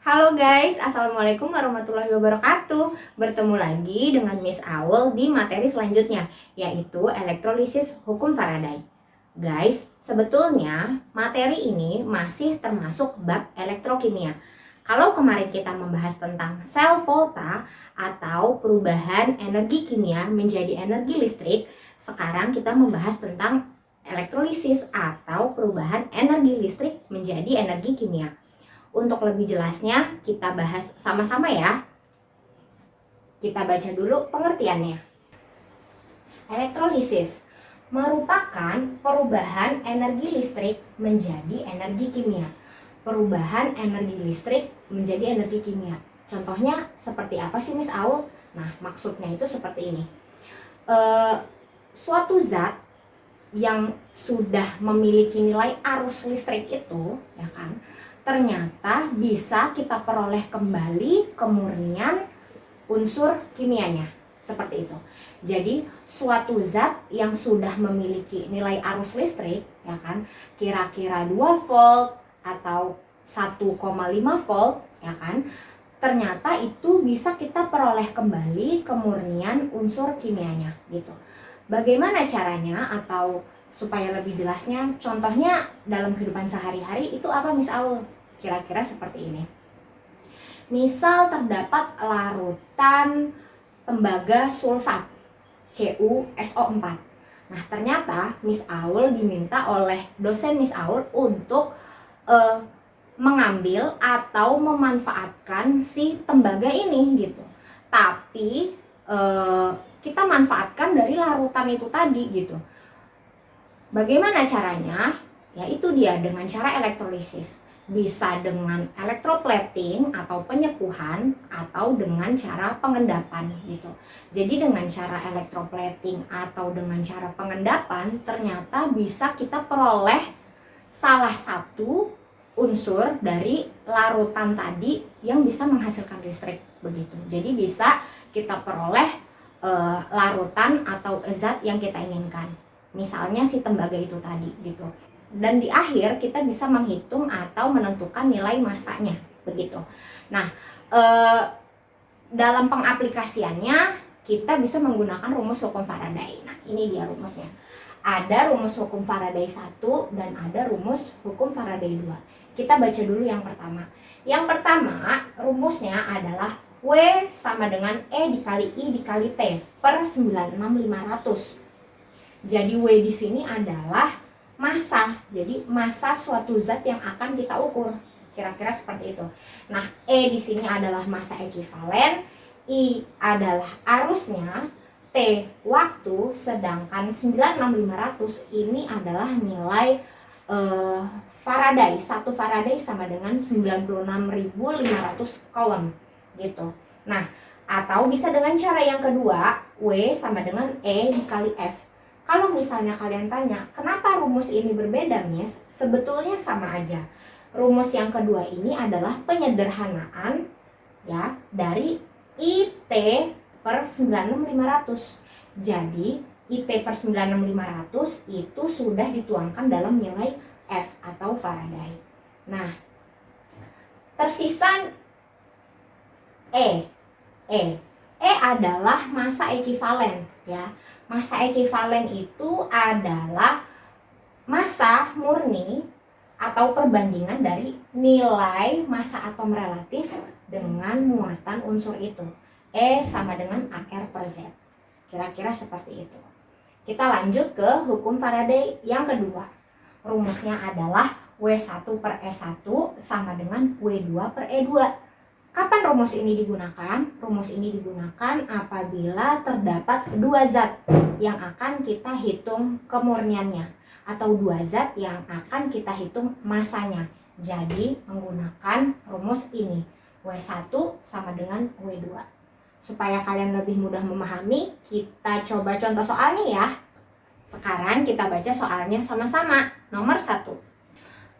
Halo guys, Assalamualaikum warahmatullahi wabarakatuh. Bertemu lagi dengan Miss Aul di materi selanjutnya, yaitu elektrolisis hukum Faraday. Guys, sebetulnya materi ini masih termasuk bab elektrokimia. Kalau kemarin kita membahas tentang sel volta atau perubahan energi kimia menjadi energi listrik, sekarang kita membahas tentang elektrolisis atau perubahan energi listrik menjadi energi kimia. Untuk lebih jelasnya, kita bahas sama-sama ya. Kita baca dulu pengertiannya. Elektrolisis merupakan perubahan energi listrik menjadi energi kimia. Perubahan energi listrik menjadi energi kimia. Contohnya seperti apa sih Miss Aul? Nah, maksudnya itu seperti ini. Suatu zat yang sudah memiliki nilai arus listrik itu, ya kan, ternyata bisa kita peroleh kembali kemurnian unsur kimianya, seperti itu. Jadi suatu zat yang sudah memiliki nilai arus listrik, ya kan, kira-kira 2 volt atau 1,5 volt, ya kan, ternyata itu bisa kita peroleh kembali kemurnian unsur kimianya, gitu. Bagaimana caranya atau supaya lebih jelasnya, contohnya dalam kehidupan sehari-hari itu apa Miss Aul? Kira-kira seperti ini. Misal terdapat larutan tembaga sulfat CuSO4. Nah, ternyata Miss Aul diminta oleh dosen Miss Aul untuk mengambil atau memanfaatkan si tembaga ini gitu. Tapi kita manfaatkan dari larutan itu tadi gitu. Bagaimana caranya? Ya itu dia, dengan cara elektrolisis. Bisa dengan elektroplating atau penyepuhan atau dengan cara pengendapan gitu. Jadi dengan cara elektroplating atau dengan cara pengendapan ternyata bisa kita peroleh salah satu unsur dari larutan tadi yang bisa menghasilkan listrik begitu. Jadi bisa kita peroleh larutan atau zat yang kita inginkan. Misalnya si tembaga itu tadi gitu. Dan di akhir kita bisa menghitung atau menentukan nilai masanya begitu. Nah, dalam pengaplikasiannya kita bisa menggunakan rumus hukum Faraday. Nah, ini dia rumusnya. Ada rumus hukum Faraday 1 dan ada rumus hukum Faraday 2. Kita baca dulu yang pertama. Yang pertama, rumusnya adalah W sama dengan E dikali I dikali T per 96500. Jadi W di sini adalah massa. Jadi massa suatu zat yang akan kita ukur. Kira-kira seperti itu. Nah, E di sini adalah massa ekivalen, I adalah arusnya, T waktu, sedangkan 96500 ini adalah nilai Faraday. 1 Faraday sama dengan 96.500 coulomb gitu. Nah, atau bisa dengan cara yang kedua, W sama dengan E dikali F. Kalau misalnya kalian tanya, kenapa rumus ini berbeda, Miss? Sebetulnya sama aja. Rumus yang kedua ini adalah penyederhanaan ya dari IT per 96500. Jadi, IT per 96500 itu sudah dituangkan dalam nilai F atau Faraday. Nah, tersisa E adalah massa ekivalen ya. Massa ekivalen itu adalah massa murni atau perbandingan dari nilai massa atom relatif dengan muatan unsur itu. E sama dengan AR per Z. Kira-kira seperti itu. Kita lanjut ke hukum Faraday yang kedua. Rumusnya adalah W1 per E1 sama dengan W2 per E2. Kapan rumus ini digunakan? Rumus ini digunakan apabila terdapat dua zat yang akan kita hitung kemurniannya atau dua zat yang akan kita hitung masanya. Jadi menggunakan rumus ini, W1 sama dengan W2. Supaya kalian lebih mudah memahami, kita coba contoh soalnya ya. Sekarang kita baca soalnya sama-sama. Nomor 1.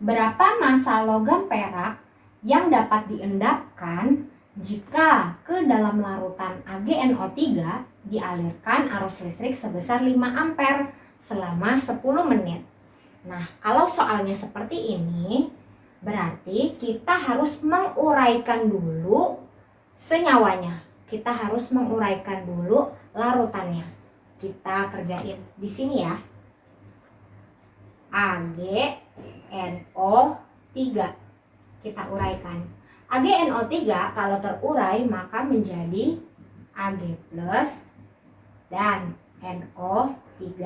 Berapa massa logam perak yang dapat diendapkan jika ke dalam larutan AgNO3 dialirkan arus listrik sebesar 5 ampere selama 10 menit. Nah, kalau soalnya seperti ini, Berarti kita harus menguraikan dulu senyawanya. Kita harus menguraikan dulu larutannya. Kita kerjain di sini ya. AgNO3. Kita uraikan. AgNO3 kalau terurai maka menjadi Ag plus dan NO3-.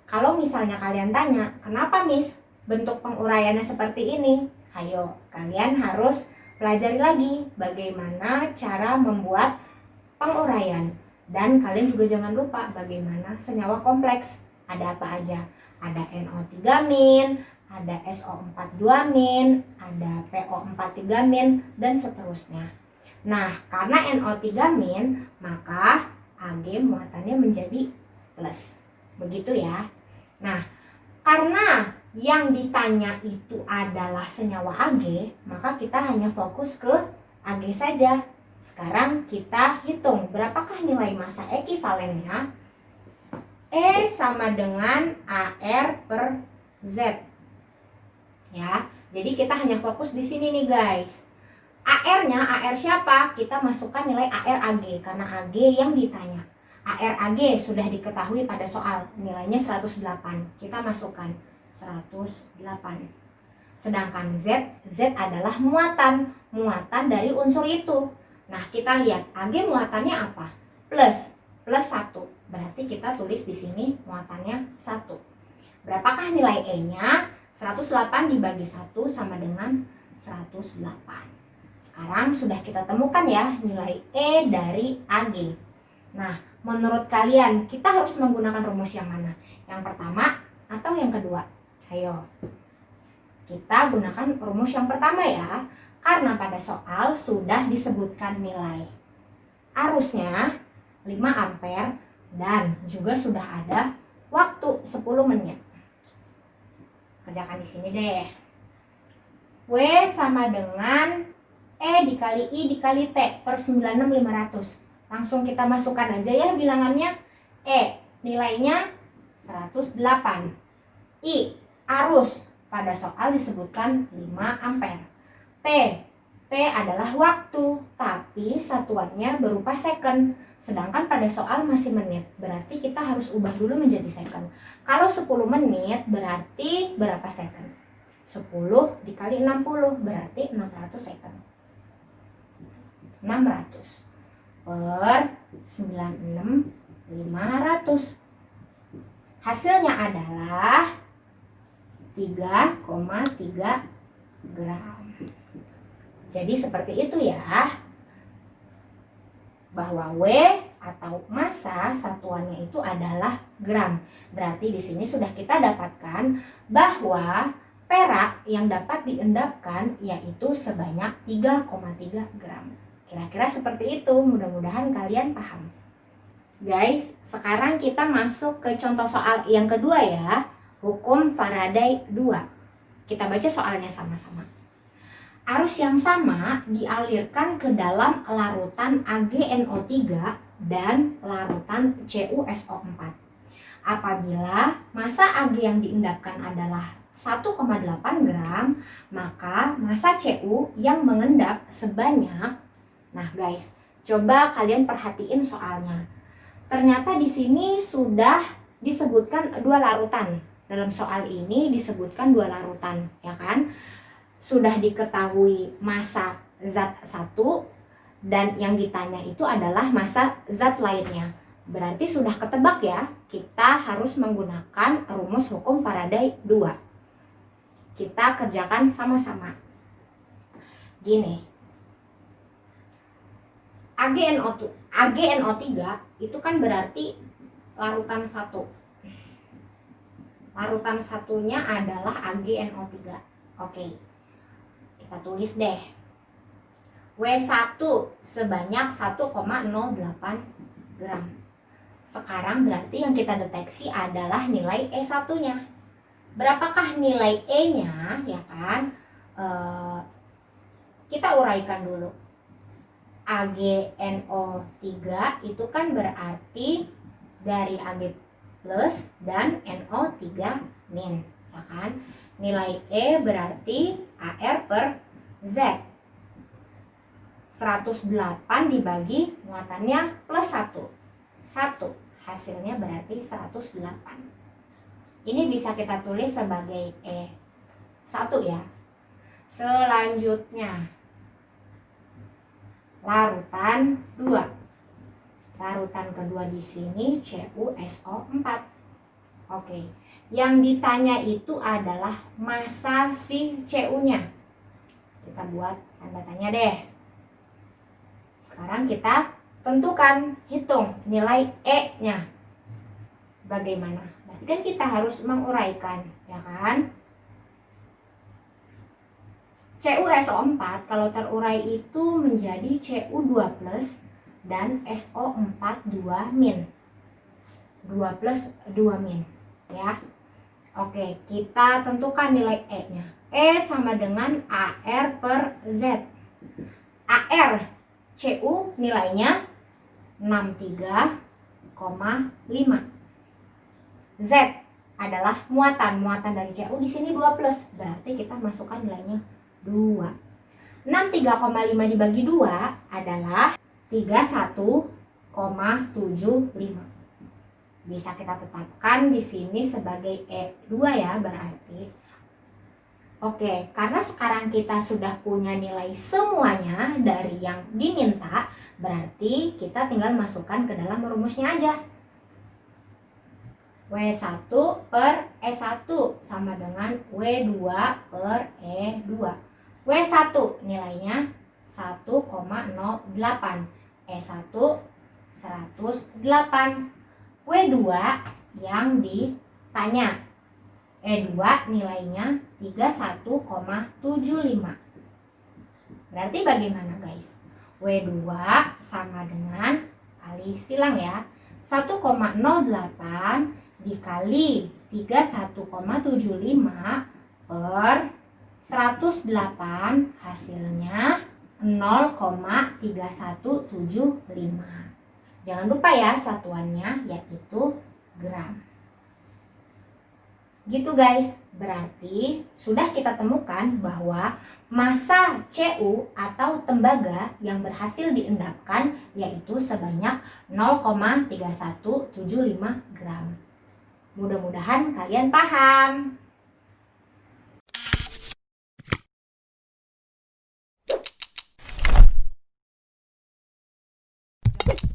Kalau misalnya kalian tanya, kenapa Miss bentuk penguraiannya seperti ini? Ayo, kalian harus pelajari lagi bagaimana cara membuat penguraian. Dan kalian juga jangan lupa bagaimana senyawa kompleks. Ada apa aja? Ada NO3-, ada SO42-, ada PO43-, dan seterusnya. Nah, karena NO3-, maka Ag muatannya menjadi plus. Begitu ya. Nah, karena yang ditanya itu adalah senyawa Ag, maka kita hanya fokus ke Ag saja. Sekarang kita hitung berapakah nilai massa ekivalennya. E sama dengan AR per Z. Ya, jadi kita hanya fokus di sini nih guys. AR-nya, AR siapa? Kita masukkan nilai AR Ag karena Ag yang ditanya. AR Ag sudah diketahui pada soal, nilainya 108. Kita masukkan 108. Sedangkan Z adalah muatan dari unsur itu. Nah, kita lihat Ag muatannya apa? Plus 1. Berarti kita tulis di sini muatannya 1. Berapakah nilai E-nya? 108 dibagi 1 sama dengan 108. Sekarang sudah kita temukan ya nilai E dari Ag. Nah, menurut kalian kita harus menggunakan rumus yang mana? Yang pertama atau yang kedua? Ayo, kita gunakan rumus yang pertama ya. Karena pada soal sudah disebutkan nilai arusnya 5 ampere dan juga sudah ada waktu 10 menit. Kerjakan di sini deh. W sama dengan E dikali I dikali T per 96.500. Langsung kita masukkan aja ya bilangannya. E nilainya 108. I arus pada soal disebutkan 5 ampere. T adalah waktu, tapi satuannya berupa second. Sedangkan pada soal masih menit, berarti kita harus ubah dulu menjadi second. Kalau 10 menit berarti berapa second? 10 dikali 60 berarti 600 second. 600 per 96.500. Hasilnya adalah 3,3 gram. Jadi seperti itu ya. Bahwa W atau massa satuannya itu adalah gram. Berarti di sini sudah kita dapatkan bahwa perak yang dapat diendapkan yaitu sebanyak 3,3 gram. Kira-kira seperti itu, mudah-mudahan kalian paham. Guys, sekarang kita masuk ke contoh soal yang kedua ya, hukum Faraday 2. Kita baca soalnya sama-sama. Arus yang sama dialirkan ke dalam larutan AgNO3 dan larutan CuSO4. Apabila massa Ag yang diendapkan adalah 1,8 gram, maka massa Cu yang mengendap sebanyak. Nah guys, coba kalian perhatiin soalnya. Ternyata di sini sudah disebutkan 2 larutan. Dalam soal ini disebutkan 2 larutan, ya kan? Sudah diketahui massa zat 1 dan yang ditanya itu adalah massa zat lainnya. Berarti sudah ketebak ya, kita harus menggunakan rumus hukum Faraday 2. Kita kerjakan sama-sama. Gini. AgNO3 itu kan berarti larutan 1. Larutan satunya adalah AgNO3. Oke. Kita tulis deh. W1 sebanyak 1,08 gram. Sekarang berarti yang kita deteksi adalah nilai E1-nya. Berapakah nilai E-nya, ya kan? Kita uraikan dulu. AgNO3 itu kan berarti dari Ag plus dan NO3-, ya kan? Nilai E berarti AR per Z. 108 dibagi muatannya plus 1. 1. Hasilnya berarti 108. Ini bisa kita tulis sebagai E1 ya. Selanjutnya, larutan 2. Larutan kedua di sini CuSO4. Oke, yang ditanya itu adalah massa si Cu-nya. Kita buat tanda tanya deh. Sekarang kita tentukan, hitung nilai E-nya. Bagaimana? Berarti kan kita harus menguraikan, ya kan? CuSO4 kalau terurai itu menjadi Cu2+ dan SO4 2-. 2+2-, ya. Oke, kita tentukan nilai E-nya. E sama dengan AR per Z. AR Cu nilainya 63,5. Z adalah muatan dari Cu di sini 2+, berarti kita masukkan nilainya 2. 63,5 dibagi 2 adalah 31,75. Bisa kita tetapkan di sini sebagai E2 ya berarti. Oke, karena sekarang kita sudah punya nilai semuanya dari yang diminta, berarti kita tinggal masukkan ke dalam rumusnya aja. W1 per E1 sama dengan W2 per E2. W1 nilainya 1,08, E1 108. W2 yang ditanya, E2 nilainya 31,75. Berarti bagaimana guys? W2 sama dengan kali silang ya, 1,08 dikali 31,75 per 108 hasilnya 0,3175. Jangan lupa ya satuannya yaitu gram. Gitu guys, berarti sudah kita temukan bahwa massa Cu atau tembaga yang berhasil diendapkan yaitu sebanyak 0,3175 gram. Mudah-mudahan kalian paham.